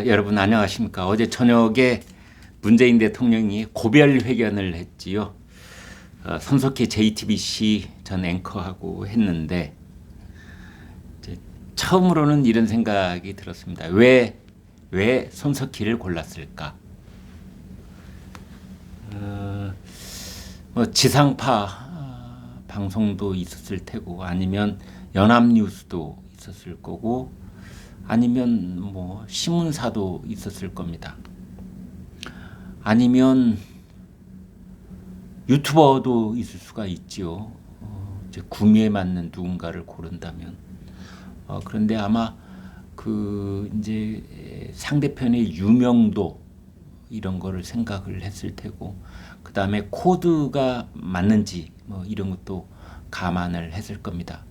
여러분 안녕하십니까. 어제 저녁에 문재인 대통령이 고별 회견을 했지요. 손석희 JTBC 전 앵커하고 했는데 이제 처음으로는 이런 생각이 들었습니다. 왜 손석희를 골랐을까? 지상파 방송도 있었을 테고 아니면 연합뉴스도 있었을 거고 아니면 신문사도 있었을 겁니다. 아니면 유튜버도 있을 수가 있지요. 이제 구미에 맞는 누군가를 고른다면. 그런데 아마 이제 상대편의 유명도 이런 거를 생각을 했을 테고, 그 다음에 코드가 맞는지 이런 것도 감안을 했을 겁니다.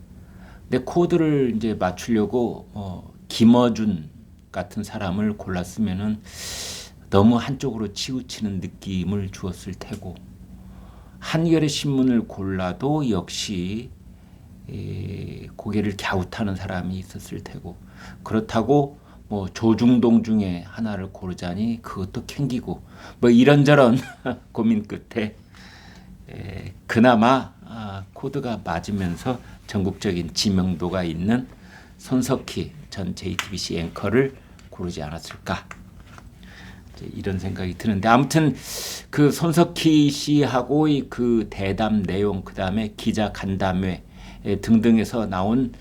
근데 코드를 이제 맞추려고 김어준 같은 사람을 골랐으면은 너무 한쪽으로 치우치는 느낌을 주었을 테고, 한겨레 신문을 골라도 역시 고개를 갸웃하는 사람이 있었을 테고, 그렇다고 조중동 중에 하나를 고르자니 그것도 캥기고 이런저런 고민 끝에 그나마 코드가 맞으면서 전국적인 지명도가 있는 손석희 전 JTBC 앵커를 고르지 않았을까, 이런 생각이 드는데, 아무튼 그 손석희 씨하고 그 대담 내용, 그 다음에 기자 간담회 등등에서 나온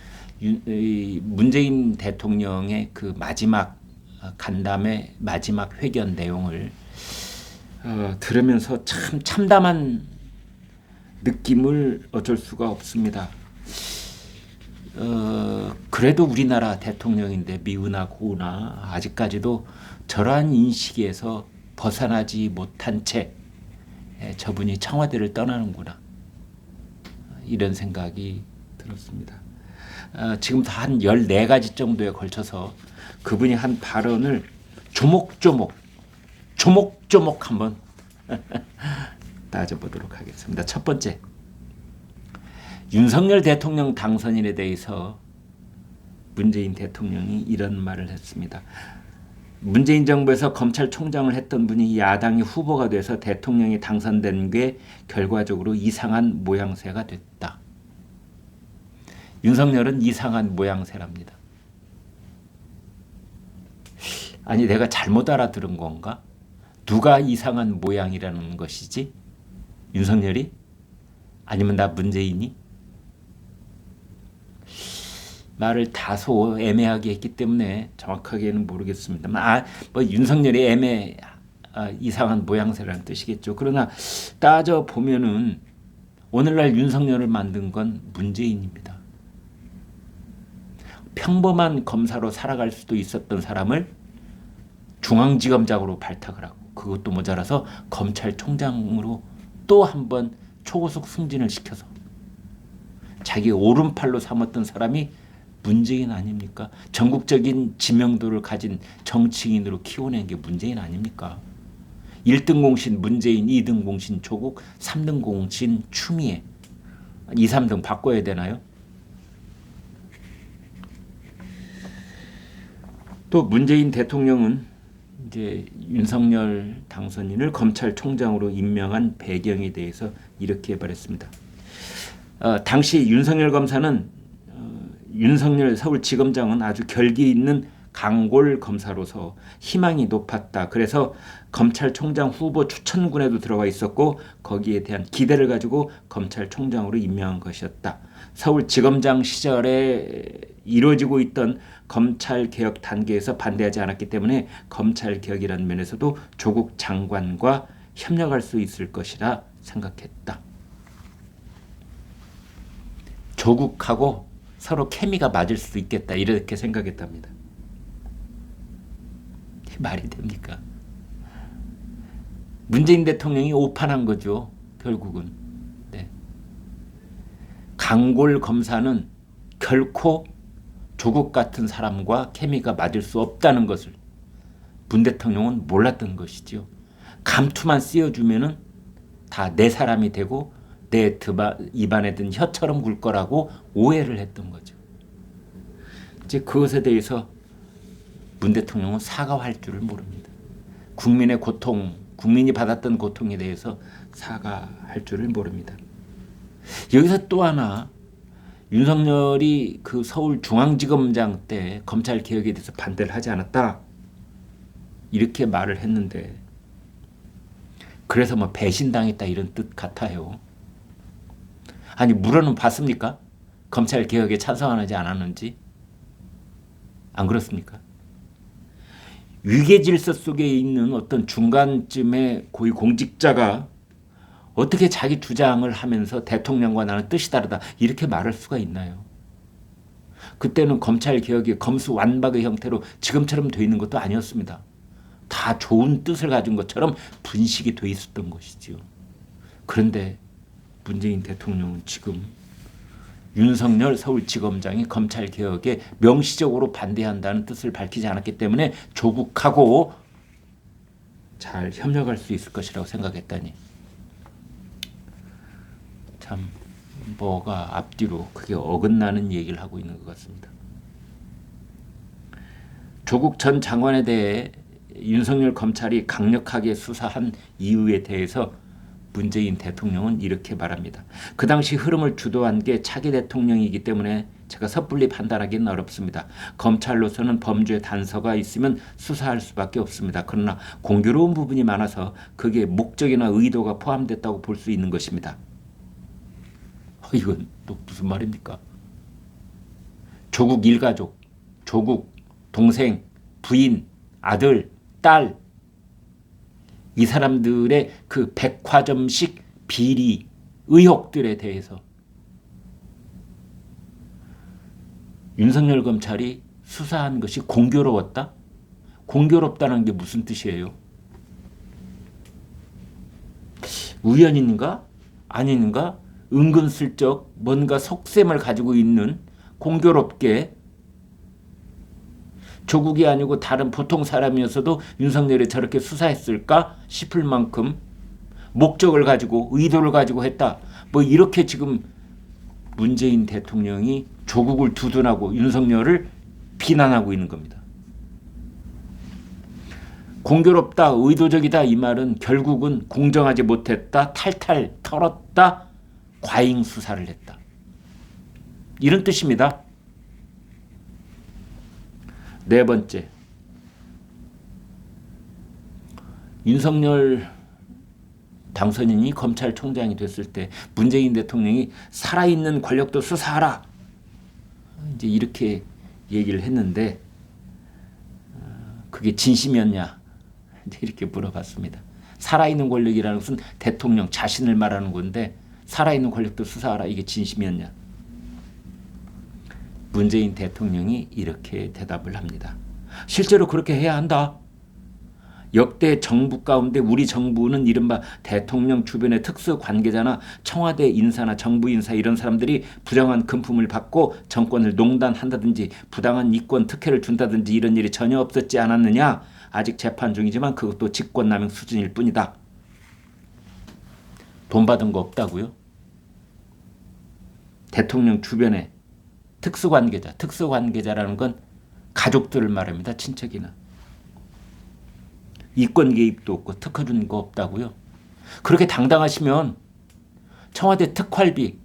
문재인 대통령의 그 마지막 간담회 마지막 회견 내용을 들으면서 참 참담한 느낌을 어쩔 수가 없습니다. 그래도 우리나라 대통령인데 미우나 고우나 아직까지도 저러한 인식에서 벗어나지 못한 채 저분이 청와대를 떠나는구나, 이런 생각이 들었습니다. 지금 한 14가지 정도에 걸쳐서 그분이 한 발언을 조목조목 한번 따져보도록 하겠습니다. 첫 번째, 윤석열 대통령 당선인에 대해서 문재인 대통령이 이런 말을 했습니다. 문재인 정부에서 검찰총장을 했던 분이 야당이 후보가 돼서 대통령이 당선된 게 결과적으로 이상한 모양새가 됐다. 윤석열은 이상한 모양새랍니다. 아니, 내가 잘못 알아들은 건가? 누가 이상한 모양이라는 것이지? 윤석열이? 아니면 나 문재인이? 말을 다소 애매하게 했기 때문에 정확하게는 모르겠습니다만, 윤석열이 이상한 모양새라는 뜻이겠죠. 그러나 따져 보면은 오늘날 윤석열을 만든 건 문재인입니다. 평범한 검사로 살아갈 수도 있었던 사람을 중앙지검장으로 발탁을 하고, 그것도 모자라서 검찰총장으로 또 한 번 초고속 승진을 시켜서 자기 오른팔로 삼았던 사람이 문재인 아닙니까? 전국적인 지명도를 가진 정치인으로 키워낸 게 문재인 아닙니까? 1등 공신 문재인, 2등 공신 조국, 3등 공신 추미애. 2, 3등 바꿔야 되나요? 또 문재인 대통령은 이제 윤석열 당선인을 검찰총장으로 임명한 배경에 대해서 이렇게 말했습니다. 당시 윤석열 검사는 윤석열 서울지검장은 아주 결기 있는 강골 검사로서 희망이 높았다. 그래서 검찰총장 후보 추천군에도 들어가 있었고 거기에 대한 기대를 가지고 검찰총장으로 임명한 것이었다. 서울지검장 시절에 이루어지고 있던 검찰개혁 단계에서 반대하지 않았기 때문에 검찰개혁이라는 면에서도 조국 장관과 협력할 수 있을 것이라 생각했다. 조국하고 서로 케미가 맞을 수도 있겠다, 이렇게 생각했답니다. 말이 됩니까? 문재인 대통령이 오판한 거죠, 결국은. 네. 강골 검사는 결코 조국 같은 사람과 케미가 맞을 수 없다는 것을 문 대통령은 몰랐던 것이지요. 감투만 씌워주면은 다 내 사람이 되고 내 입안에 든 혀처럼 굴 거라고 오해를 했던 거죠. 이제 그것에 대해서 문 대통령은 사과할 줄을 모릅니다. 국민의 고통, 국민이 받았던 고통에 대해서 사과할 줄을 모릅니다. 여기서 또 하나, 윤석열이 그 서울중앙지검장 때 검찰 개혁에 대해서 반대를 하지 않았다 이렇게 말을 했는데, 그래서 뭐 배신당했다 이런 뜻 같아요. 아니 물어는 봤습니까? 검찰 개혁에 찬성하는지 안 하는지. 안 그렇습니까? 위계 질서 속에 있는 어떤 중간쯤의 고위 공직자가 어떻게 자기 주장을 하면서 대통령과 나는 뜻이 다르다 이렇게 말할 수가 있나요? 그때는 검찰 개혁이 검수완박의 형태로 지금처럼 돼 있는 것도 아니었습니다. 다 좋은 뜻을 가진 것처럼 분식이 돼 있었던 것이죠. 그런데 문재인 대통령은 지금 윤석열 서울지검장이 검찰 개혁에 명시적으로 반대한다는 뜻을 밝히지 않았기 때문에 조국하고 잘 협력할 수 있을 것이라고 생각했다니, 참 뭐가 앞뒤로 그게 어긋나는 얘기를 하고 있는 것 같습니다. 조국 전 장관에 대해 윤석열 검찰이 강력하게 수사한 이유에 대해서 문재인 대통령은 이렇게 말합니다. 그 당시 흐름을 주도한 게 차기 대통령이기 때문에 제가 섣불리 판단하기는 어렵습니다. 검찰로서는 범죄 단서가 있으면 수사할 수밖에 없습니다. 그러나 공교로운 부분이 많아서 그게 목적이나 의도가 포함됐다고 볼 수 있는 것입니다. 이건 또 무슨 말입니까? 조국 일가족, 조국 동생, 부인, 아들, 딸, 이 사람들의 그 백화점식 비리 의혹들에 대해서 윤석열 검찰이 수사한 것이 공교로웠다? 공교롭다는 게 무슨 뜻이에요? 우연인가? 아닌가? 은근슬쩍 뭔가 속셈을 가지고 있는, 공교롭게 조국이 아니고 다른 보통 사람이었어도 윤석열이 저렇게 수사했을까 싶을 만큼 목적을 가지고 의도를 가지고 했다. 뭐 이렇게 지금 문재인 대통령이 조국을 두둔하고 윤석열을 비난하고 있는 겁니다. 공교롭다, 의도적이다 이 말은 결국은 공정하지 못했다, 탈탈 털었다, 과잉 수사를 했다, 이런 뜻입니다. 네 번째, 윤석열 당선인이 검찰총장이 됐을 때 문재인 대통령이 살아있는 권력도 수사하라 이제 이렇게 얘기를 했는데, 그게 진심이었냐 이렇게 물어봤습니다. 살아있는 권력이라는 것은 대통령 자신을 말하는 건데 살아있는 권력도 수사하라, 이게 진심이었냐? 문재인 대통령이 이렇게 대답을 합니다. 실제로 그렇게 해야 한다. 역대 정부 가운데 우리 정부는 이른바 대통령 주변의 특수 관계자나 청와대 인사나 정부 인사 이런 사람들이 부정한 금품을 받고 정권을 농단한다든지 부당한 이권 특혜를 준다든지 이런 일이 전혀 없었지 않았느냐? 아직 재판 중이지만 그것도 직권남용 수준일 뿐이다. 돈 받은 거 없다고요? 대통령 주변에 특수관계자, 특수관계자라는 건 가족들을 말합니다. 친척이나. 이권 개입도 없고 특허 준 거 없다고요? 그렇게 당당하시면 청와대 특활비,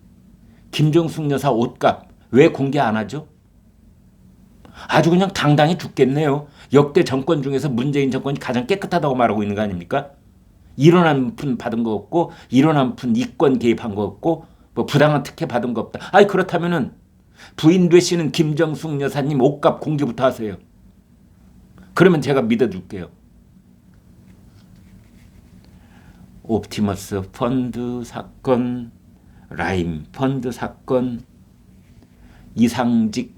김정숙 여사 옷값 왜 공개 안 하죠? 아주 그냥 당당히 죽겠네요. 역대 정권 중에서 문재인 정권이 가장 깨끗하다고 말하고 있는 거 아닙니까? 1원 한 푼 받은 거 없고 1원 한 푼 이권 개입한 거 없고 뭐 부당한 특혜 받은 거 없다. 아니 그렇다면은 부인 되시는 김정숙 여사님 옷값 공개부터 하세요. 그러면 제가 믿어줄게요. 옵티머스 펀드 사건, 라임 펀드 사건, 이상직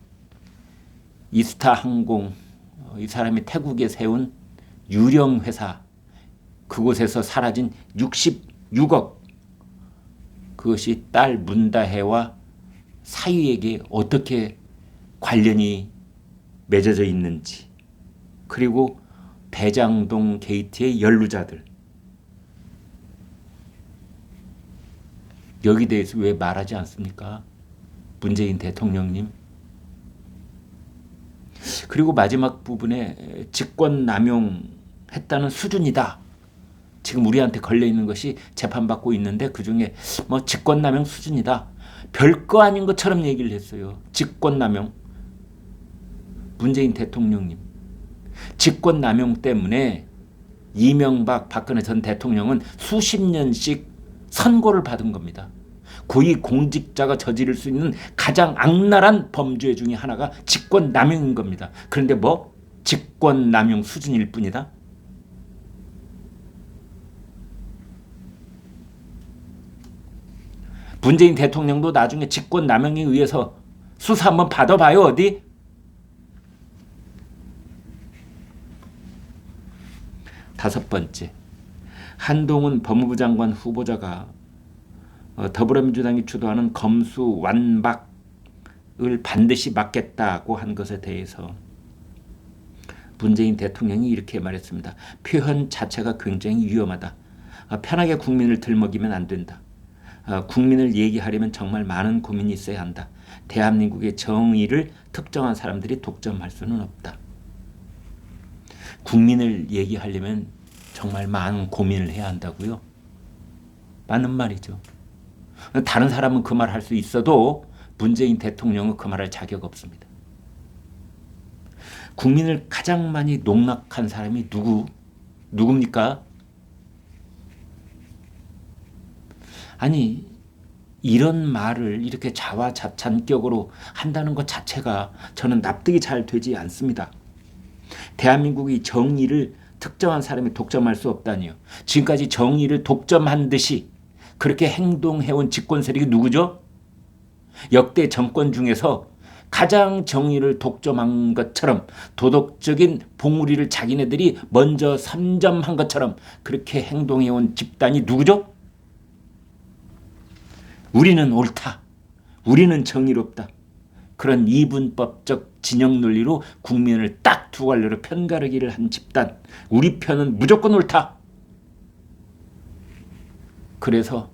이스타항공, 이 사람이 태국에 세운 유령 회사, 그곳에서 사라진 66억, 그것이 딸 문다혜와 사위에게 어떻게 관련이 맺어져 있는지, 그리고 대장동 게이트의 연루자들, 여기 대해서 왜 말하지 않습니까? 문재인 대통령님. 그리고 마지막 부분에 직권 남용했다는 수준이다. 지금 우리한테 걸려있는 것이 재판받고 있는데 그중에 뭐 직권남용 수준이다. 별거 아닌 것처럼 얘기를 했어요. 직권남용. 문재인 대통령님. 직권남용 때문에 이명박 박근혜 전 대통령은 수십 년씩 선고를 받은 겁니다. 고위공직자가 저지를 수 있는 가장 악랄한 범죄 중에 하나가 직권남용인 겁니다. 그런데 뭐 직권남용 수준일 뿐이다. 문재인 대통령도 나중에 직권남용에 의해서 수사 한번 받아봐요. 어디? 다섯 번째, 한동훈 법무부 장관 후보자가 더불어민주당이 주도하는 검수 완박을 반드시 막겠다고 한 것에 대해서 문재인 대통령이 이렇게 말했습니다. 표현 자체가 굉장히 위험하다. 편하게 국민을 들먹이면 안 된다. 국민을 얘기하려면 정말 많은 고민이 있어야 한다. 대한민국의 정의를 특정한 사람들이 독점할 수는 없다. 국민을 얘기하려면 정말 많은 고민을 해야 한다고요? 맞는 말이죠. 다른 사람은 그 말 할 수 있어도 문재인 대통령은 그 말할 자격 없습니다. 국민을 가장 많이 농락한 사람이 누굽니까? 아니, 이런 말을 이렇게 자화자찬격으로 한다는 것 자체가 저는 납득이 잘 되지 않습니다. 대한민국이 정의를 특정한 사람이 독점할 수 없다니요. 지금까지 정의를 독점한 듯이 그렇게 행동해온 집권 세력이 누구죠? 역대 정권 중에서 가장 정의를 독점한 것처럼 도덕적인 봉우리를 자기네들이 먼저 선점한 것처럼 그렇게 행동해온 집단이 누구죠? 우리는 옳다. 우리는 정의롭다. 그런 이분법적 진영 논리로 국민을 딱 두 갈래로 편가르기를 한 집단. 우리 편은 무조건 옳다. 그래서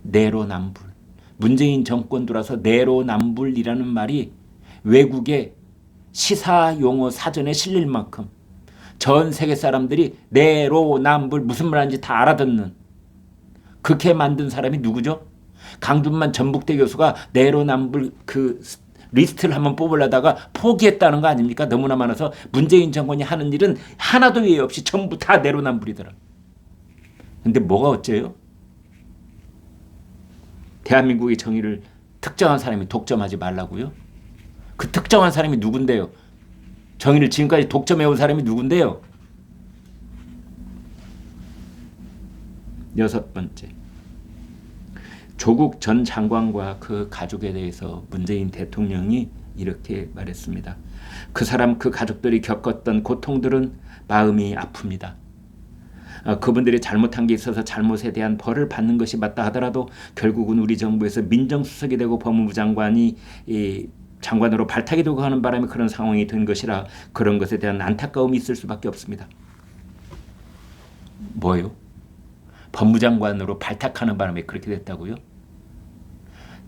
내로남불. 문재인 정권 들어서 내로남불이라는 말이 외국의 시사용어 사전에 실릴 만큼 전 세계 사람들이 내로남불 무슨 말인지 다 알아듣는 그렇게 만든 사람이 누구죠? 강준만 전북대 교수가 내로남불 그 리스트를 한번 뽑으려다가 포기했다는 거 아닙니까? 너무나 많아서 문재인 정권이 하는 일은 하나도 예외 없이 전부 다 내로남불이더라. 근데 뭐가 어째요? 대한민국의 정의를 특정한 사람이 독점하지 말라고요? 그 특정한 사람이 누군데요? 정의를 지금까지 독점해온 사람이 누군데요? 여섯 번째, 조국 전 장관과 그 가족에 대해서 문재인 대통령이 이렇게 말했습니다. 그 사람, 그 가족들이 겪었던 고통들은 마음이 아픕니다. 그분들이 잘못한 게 있어서 잘못에 대한 벌을 받는 것이 맞다 하더라도 결국은 우리 정부에서 민정수석이 되고 법무부 장관이 장관으로 발탁이 되고 하는 바람에 그런 상황이 된 것이라 그런 것에 대한 안타까움이 있을 수밖에 없습니다. 뭐요? 법무장관으로 발탁하는 바람에 그렇게 됐다고요?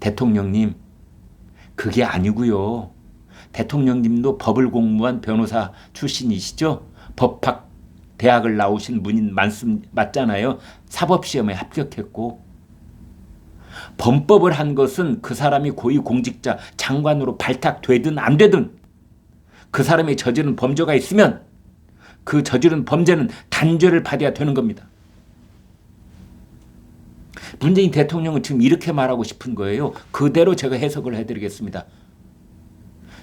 대통령님, 그게 아니고요. 대통령님도 법을 공부한 변호사 출신이시죠? 법학 대학을 나오신 분이 맞잖아요. 사법시험에 합격했고. 범법을 한 것은 그 사람이 고위공직자 장관으로 발탁되든 안 되든 그 사람이 저지른 범죄가 있으면 그 저지른 범죄는 단죄를 받아야 되는 겁니다. 문재인 대통령은 지금 이렇게 말하고 싶은 거예요. 그대로 제가 해석을 해드리겠습니다.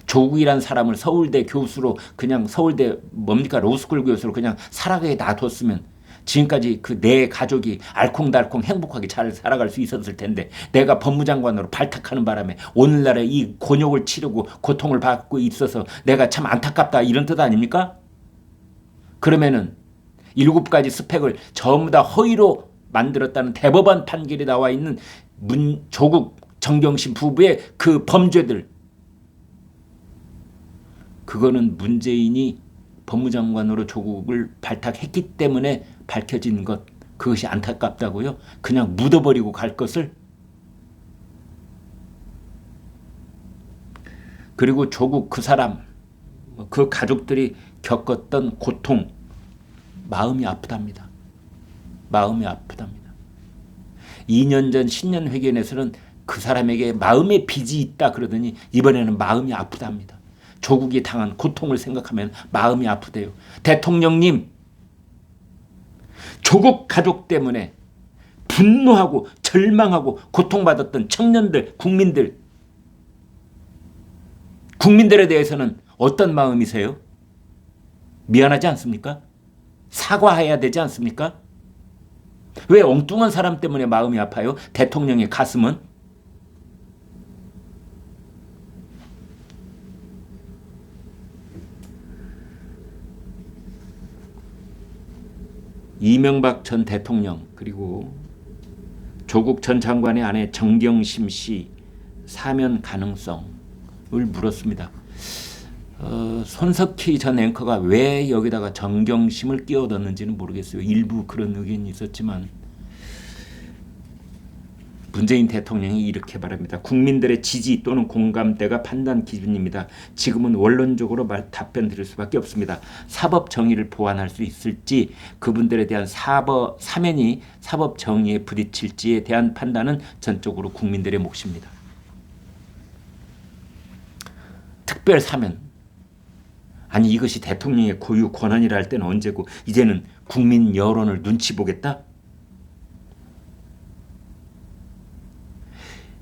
조국이란 사람을 서울대 교수로 그냥 서울대 로스쿨 교수로 그냥 살아가게 놔뒀으면 지금까지 그 내 가족이 알콩달콩 행복하게 잘 살아갈 수 있었을 텐데 내가 법무장관으로 발탁하는 바람에 오늘날의 이 곤욕을 치르고 고통을 받고 있어서 내가 참 안타깝다 이런 뜻 아닙니까? 그러면은 7가지 스펙을 전부 다 허위로 만들었다는 대법원 판결이 나와 있는 조국 정경심 부부의 그 범죄들, 그거는 문재인이 법무장관으로 조국을 발탁했기 때문에 밝혀진 것, 그것이 안타깝다고요? 그냥 묻어버리고 갈 것을? 그리고 조국 그 사람 그 가족들이 겪었던 고통, 마음이 아프답니다. 마음이 아프답니다. 2년 전 신년회견에서는 그 사람에게 마음의 빚이 있다 그러더니 이번에는 마음이 아프답니다. 조국이 당한 고통을 생각하면 마음이 아프대요. 대통령님, 조국 가족 때문에 분노하고 절망하고 고통받았던 청년들, 국민들에 대해서는 어떤 마음이세요? 미안하지 않습니까? 사과해야 되지 않습니까? 왜 엉뚱한 사람 때문에 마음이 아파요? 대통령의 가슴은? 이명박 전 대통령 그리고 조국 전 장관의 아내 정경심 씨 사면 가능성을 물었습니다. 손석희 전 앵커가 왜 여기다가 정경심을 끼워넣는지는 모르겠어요. 일부 그런 의견이 있었지만 문재인 대통령이 이렇게 말합니다. 국민들의 지지 또는 공감대가 판단 기준입니다. 지금은 원론적으로 답변 드릴 수밖에 없습니다. 사법 정의를 보완할 수 있을지 그분들에 대한 사면이 사법 정의에 부딪힐지에 대한 판단은 전적으로 국민들의 몫입니다. 특별 사면. 아니 이것이 대통령의 고유 권한이라 할 때는 언제고 이제는 국민 여론을 눈치 보겠다?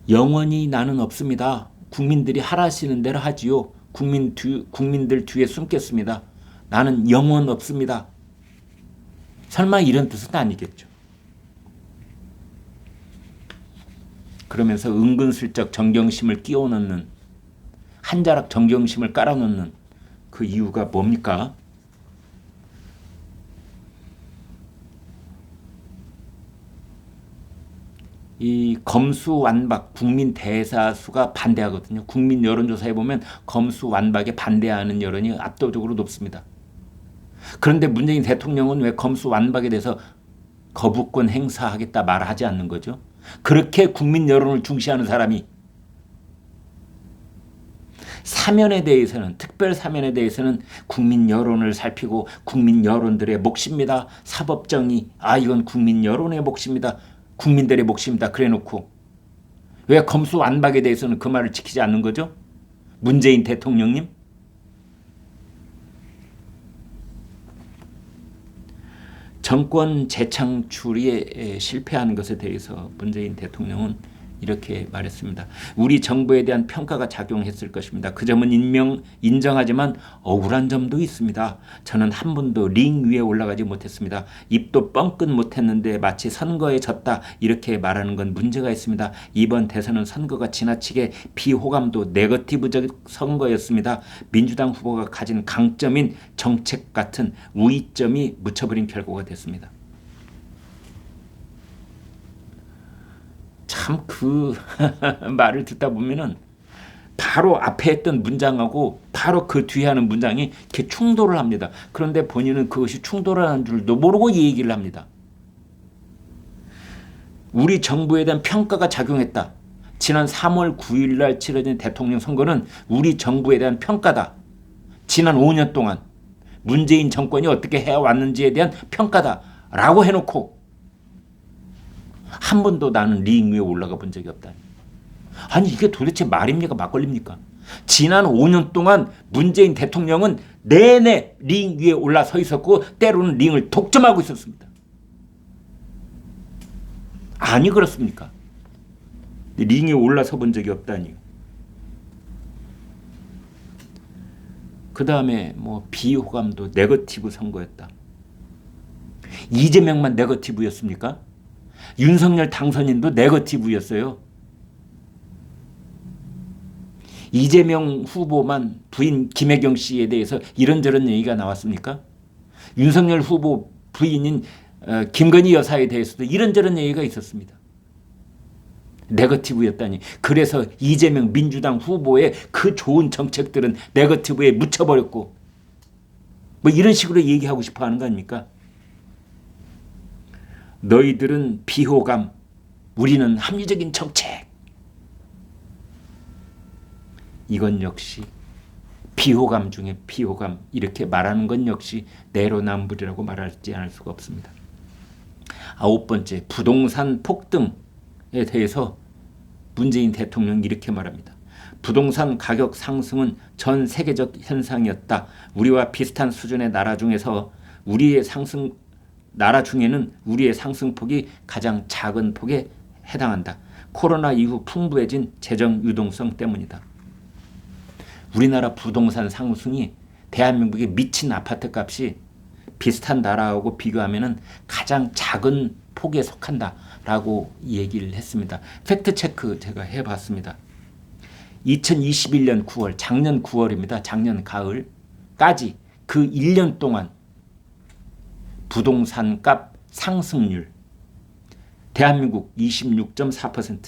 영원히 나는 없습니다. 국민들이 하라시는 대로 하지요. 국민들 뒤에 숨겠습니다. 나는 영원 없습니다. 설마 이런 뜻은 아니겠죠. 그러면서 은근슬쩍 정경심을 끼워넣는 한 자락 정경심을 깔아놓는 그 이유가 뭡니까? 이 검수완박 국민 대다수가 반대하거든요. 국민 여론조사에 보면 검수완박에 반대하는 여론이 압도적으로 높습니다. 그런데 문재인 대통령은 왜 검수완박에 대해서 거부권 행사하겠다 말하지 않는 거죠? 그렇게 국민 여론을 중시하는 사람이 사면에 대해서는 특별 사면에 대해서는 국민 여론을 살피고 국민 여론들의 몫입니다. 사법정의 이건 국민 여론의 몫입니다. 국민들의 몫입니다. 그래놓고 왜 검수완박에 대해서는 그 말을 지키지 않는 거죠? 문재인 대통령님? 정권 재창출에 실패하는 것에 대해서 문재인 대통령은 이렇게 말했습니다. 우리 정부에 대한 평가가 작용했을 것입니다. 그 점은 인정하지만 억울한 점도 있습니다. 저는 한 번도 링 위에 올라가지 못했습니다. 입도 뻥끗 못했는데 마치 선거에 졌다 이렇게 말하는 건 문제가 있습니다. 이번 대선은 선거가 지나치게 비호감도 네거티브적 선거였습니다. 민주당 후보가 가진 강점인 정책 같은 우위점이 묻혀버린 결과가 됐습니다. 참 그 말을 듣다 보면은 바로 앞에 했던 문장하고 바로 그 뒤에 하는 문장이 이렇게 충돌을 합니다. 그런데 본인은 그것이 충돌하는 줄도 모르고 이 얘기를 합니다. 우리 정부에 대한 평가가 작용했다. 지난 3월 9일 날 치러진 대통령 선거는 우리 정부에 대한 평가다. 지난 5년 동안 문재인 정권이 어떻게 해왔는지에 대한 평가다. 라고 해놓고 한 번도 나는 링 위에 올라가 본 적이 없다. 아니 이게 도대체 말입니까? 막걸리입니까? 지난 5년 동안 문재인 대통령은 내내 링 위에 올라서 있었고 때로는 링을 독점하고 있었습니다. 아니 그렇습니까? 링에 올라서 본 적이 없다니요. 그 다음에 뭐 비호감도 네거티브 선거였다. 이재명만 네거티브였습니까? 윤석열 당선인도 네거티브였어요. 이재명 후보만 부인 김혜경 씨에 대해서 이런저런 얘기가 나왔습니까? 윤석열 후보 부인인 김건희 여사에 대해서도 이런저런 얘기가 있었습니다. 네거티브였다니. 그래서 이재명 민주당 후보의 그 좋은 정책들은 네거티브에 묻혀버렸고 뭐 이런 식으로 얘기하고 싶어 하는 거 아닙니까? 너희들은 비호감, 우리는 합리적인 정책. 이건 역시 비호감 중에 비호감, 이렇게 말하는 건 역시 내로남불이라고 말하지 않을 수가 없습니다. 9번째, 부동산 폭등에 대해서 문재인 대통령이 이렇게 말합니다. 부동산 가격 상승은 전 세계적 현상이었다. 우리와 비슷한 수준의 나라 중에는 우리의 상승폭이 가장 작은 폭에 해당한다. 코로나 이후 풍부해진 재정 유동성 때문이다. 우리나라 부동산 상승이 대한민국의 미친 아파트 값이 비슷한 나라하고 비교하면 가장 작은 폭에 속한다라고 얘기를 했습니다. 팩트체크 제가 해봤습니다. 2021년 9월, 작년 9월입니다. 작년 가을까지 그 1년 동안 부동산 값 상승률, 대한민국 26.4%,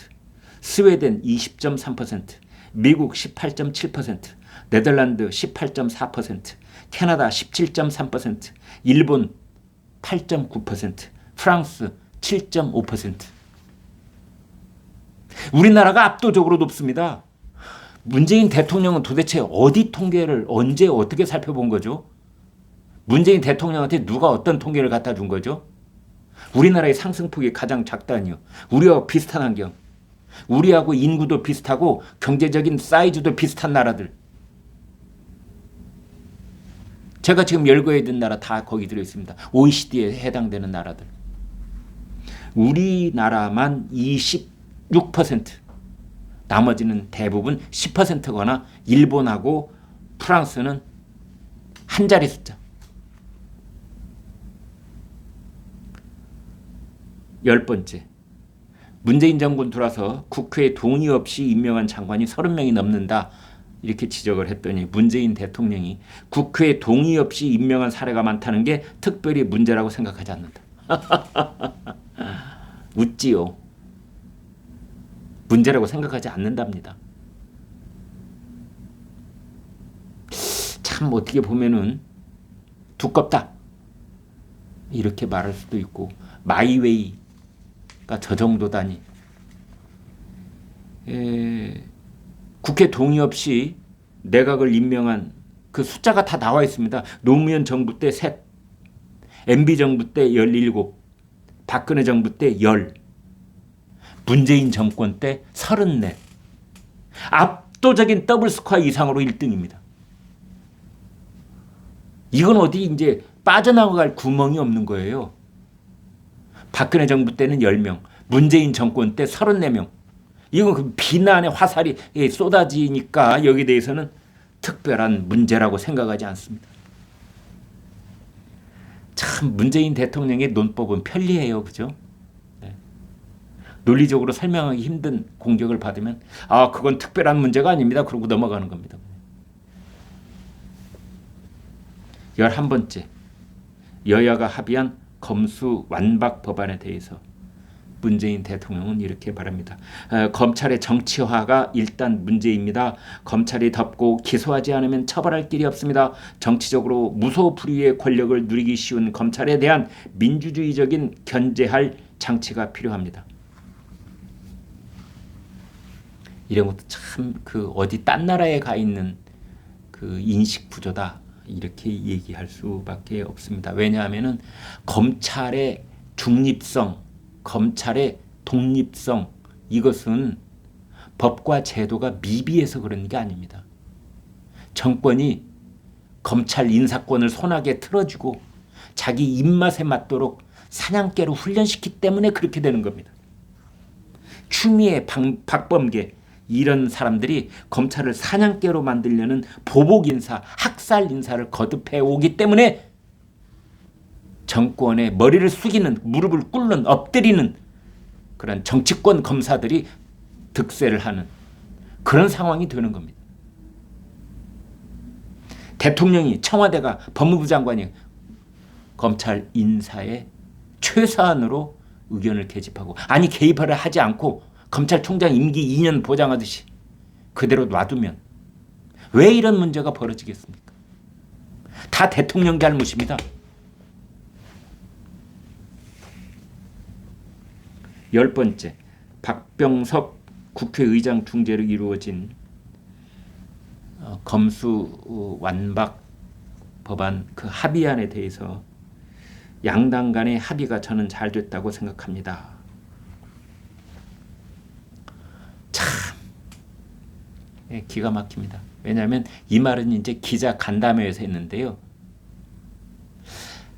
스웨덴 20.3%, 미국 18.7%, 네덜란드 18.4%, 캐나다 17.3%, 일본 8.9%, 프랑스 7.5%. 우리나라가 압도적으로 높습니다. 문재인 대통령은 도대체 어디 통계를 언제 어떻게 살펴본 거죠? 문재인 대통령한테 누가 어떤 통계를 갖다 준 거죠? 우리나라의 상승폭이 가장 작다니요. 우리와 비슷한 환경, 우리하고 인구도 비슷하고 경제적인 사이즈도 비슷한 나라들. 제가 지금 열거해 둔 나라 다 거기 들어있습니다. OECD에 해당되는 나라들. 우리나라만 26%, 나머지는 대부분 10%거나 일본하고 프랑스는 한 자리 숫자. 10번째, 문재인 정권 들어서 국회 동의 없이 임명한 장관이 30명이 넘는다. 이렇게 지적을 했더니 문재인 대통령이 국회 동의 없이 임명한 사례가 많다는 게 특별히 문제라고 생각하지 않는다. 웃지요. 문제라고 생각하지 않는답니다. 참 어떻게 보면은 두껍다 이렇게 말할 수도 있고, 마이웨이가 저 정도다니. 국회 동의 없이 내각을 임명한 그 숫자가 다 나와 있습니다. 노무현 정부 때 셋, MB 정부 때 17, 박근혜 정부 때 10, 문재인 정권 때 34. 압도적인 더블 스코어 이상으로 1등입니다. 이건 어디 이제 빠져나갈 구멍이 없는 거예요. 박근혜 정부 때는 10명, 문재인 정권 때 34명. 이건 그 비난의 화살이 쏟아지니까 여기에 대해서는 특별한 문제라고 생각하지 않습니다. 참 문재인 대통령의 논법은 편리해요. 그죠? 네. 논리적으로 설명하기 힘든 공격을 받으면 그건 특별한 문제가 아닙니다. 그러고 넘어가는 겁니다. 11번째, 여야가 합의한 검수 완박 법안에 대해서 문재인 대통령은 이렇게 말합니다. 검찰의 정치화가 일단 문제입니다. 검찰이 덮고 기소하지 않으면 처벌할 길이 없습니다. 정치적으로 무소불위의 권력을 누리기 쉬운 검찰에 대한 민주주의적인 견제할 장치가 필요합니다. 이런 것도 참 그 어디 딴 나라에 가 있는 그 인식 구조다 이렇게 얘기할 수밖에 없습니다. 왜냐하면은 검찰의 중립성, 검찰의 독립성, 이것은 법과 제도가 미비해서 그런 게 아닙니다. 정권이 검찰 인사권을 손아귀에 틀어주고 자기 입맛에 맞도록 사냥개로 훈련시키기 때문에 그렇게 되는 겁니다. 추미애, 박범계 이런 사람들이 검찰을 사냥개로 만들려는 보복 인사, 학살 인사를 거듭해 오기 때문에 정권의 머리를 숙이는, 무릎을 꿇는, 엎드리는 그런 정치권 검사들이 득세를 하는 그런 상황이 되는 겁니다. 대통령이, 청와대가, 법무부 장관이 검찰 인사에 최소한으로 의견을 개집하고, 아니 개입을 하지 않고 검찰총장 임기 2년 보장하듯이 그대로 놔두면 왜 이런 문제가 벌어지겠습니까? 다 대통령 잘못입니다. 10번째, 박병석 국회의장 중재로 이루어진 검수 완박 법안 그 합의안에 대해서 양당 간의 합의가 저는 잘 됐다고 생각합니다. 참 기가 막힙니다. 왜냐하면 이 말은 이제 기자 간담회에서 했는데요.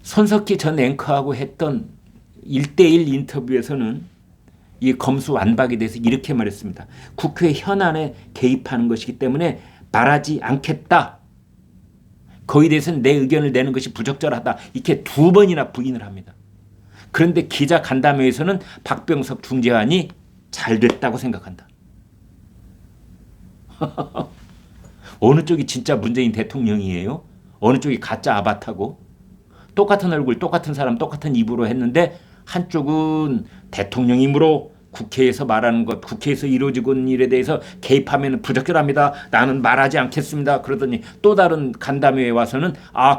손석희 전 앵커하고 했던 1대1 인터뷰에서는 이 검수 완박에 대해서 이렇게 말했습니다. 국회 현안에 개입하는 것이기 때문에 말하지 않겠다. 거기에 대해서는 내 의견을 내는 것이 부적절하다. 이렇게 2번이나 부인을 합니다. 그런데 기자 간담회에서는 박병석 중재안이 잘 됐다고 생각한다. 어느 쪽이 진짜 문재인 대통령이에요? 어느 쪽이 가짜 아바타고? 똑같은 얼굴, 똑같은 사람, 똑같은 입으로 했는데 한쪽은 대통령이므로 국회에서 말하는 것, 국회에서 이루어지고 있는 일에 대해서 개입하면 부적절합니다. 나는 말하지 않겠습니다. 그러더니 또 다른 간담회에 와서는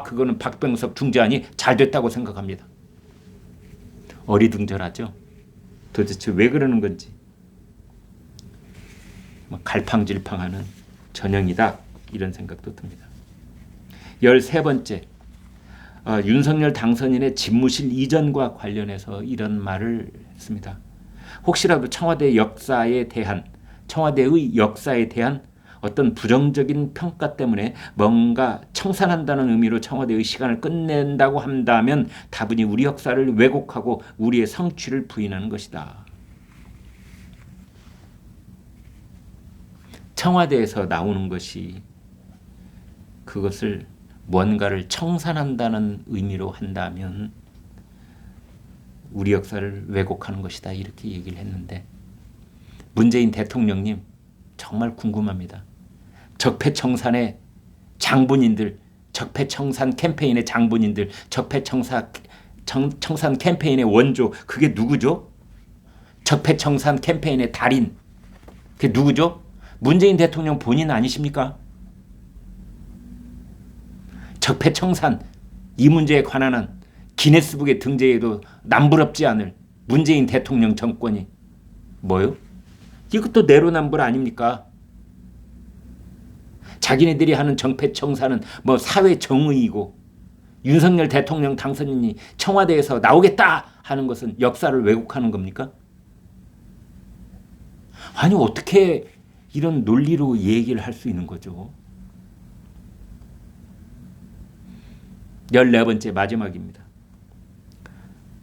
그거는 박병석 중재안이 잘 됐다고 생각합니다. 어리둥절하죠. 도대체 왜 그러는 건지. 갈팡질팡하는 전형이다. 이런 생각도 듭니다. 13번째. 윤석열 당선인의 집무실 이전과 관련해서 이런 말을 했습니다. 혹시라도 청와대의 역사에 대한 어떤 부정적인 평가 때문에 뭔가 청산한다는 의미로 청와대의 시간을 끝낸다고 한다면 다분히 우리 역사를 왜곡하고 우리의 성취를 부인하는 것이다. 청와대에서 나오는 것이 그것을 뭔가를 청산한다는 의미로 한다면 우리 역사를 왜곡하는 것이다. 이렇게 얘기를 했는데 문재인 대통령님 정말 궁금합니다. 적폐청산의 장본인들, 적폐청산 캠페인의 장본인들, 적폐청산 캠페인의 원조 그게 누구죠? 적폐청산 캠페인의 달인 그게 누구죠? 문재인 대통령 본인 아니십니까? 적폐청산 이 문제에 관한 한 기네스북에 등재해도 남부럽지 않을 문재인 대통령 정권이 뭐요? 이것도 내로남불 아닙니까? 자기네들이 하는 적폐청산은 뭐 사회 정의이고 윤석열 대통령 당선인이 청와대에서 나오겠다 하는 것은 역사를 왜곡하는 겁니까? 아니 어떻게 이런 논리로 얘기를 할 수 있는 거죠? 14번째 마지막입니다.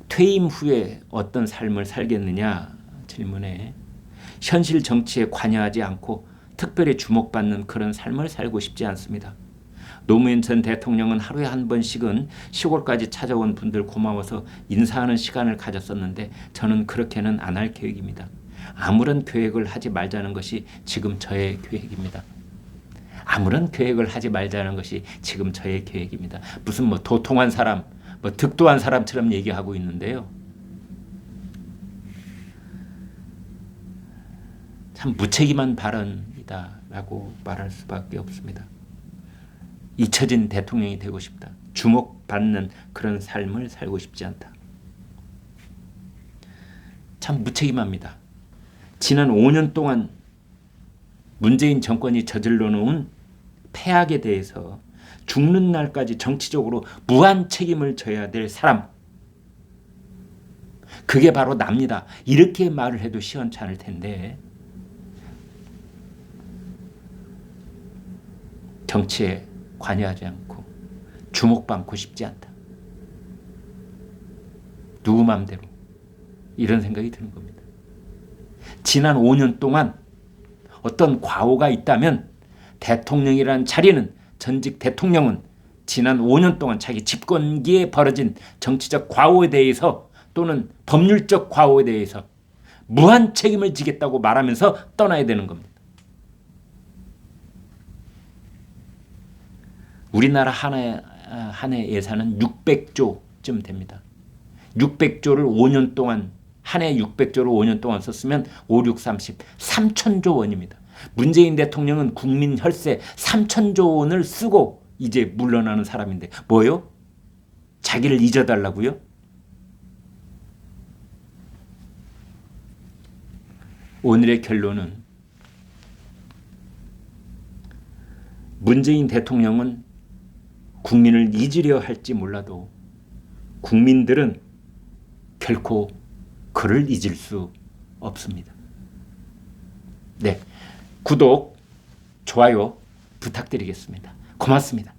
퇴임 후에 어떤 삶을 살겠느냐 질문에 현실 정치에 관여하지 않고 특별히 주목받는 그런 삶을 살고 싶지 않습니다. 노무현 전 대통령은 하루에 한 번씩은 시골까지 찾아온 분들 고마워서 인사하는 시간을 가졌었는데 저는 그렇게는 안 할 계획입니다. 아무런 계획을 하지 말자는 것이 지금 저의 계획입니다. 아무런 계획을 하지 말자는 것이 지금 저의 계획입니다. 무슨 뭐 도통한 사람, 뭐 득도한 사람처럼 얘기하고 있는데요. 참 무책임한 발언이다라고 말할 수밖에 없습니다. 잊혀진 대통령이 되고 싶다. 주목받는 그런 삶을 살고 싶지 않다. 참 무책임합니다. 지난 5년 동안 문재인 정권이 저질러 놓은 폐악에 대해서 죽는 날까지 정치적으로 무한 책임을 져야 될 사람. 그게 바로 납니다. 이렇게 말을 해도 시원찮을 텐데 정치에 관여하지 않고 주목받고 싶지 않다. 누구 맘대로 이런 생각이 드는 겁니다. 지난 5년 동안 어떤 과오가 있다면 대통령이라는 자리는 전직 대통령은 지난 5년 동안 자기 집권기에 벌어진 정치적 과오에 대해서 또는 법률적 과오에 대해서 무한 책임을 지겠다고 말하면서 떠나야 되는 겁니다. 우리나라 한 해 예산은 600조쯤 됩니다. 600조를 5년 동안 한 해 600조를 5년 동안 썼으면 5, 6, 30, 3천조 원입니다. 문재인 대통령은 국민 혈세 3천조 원을 쓰고 이제 물러나는 사람인데 뭐요? 자기를 잊어달라고요? 오늘의 결론은 문재인 대통령은 국민을 잊으려 할지 몰라도 국민들은 결코 그를 잊을 수 없습니다. 네, 구독, 좋아요 부탁드리겠습니다. 고맙습니다.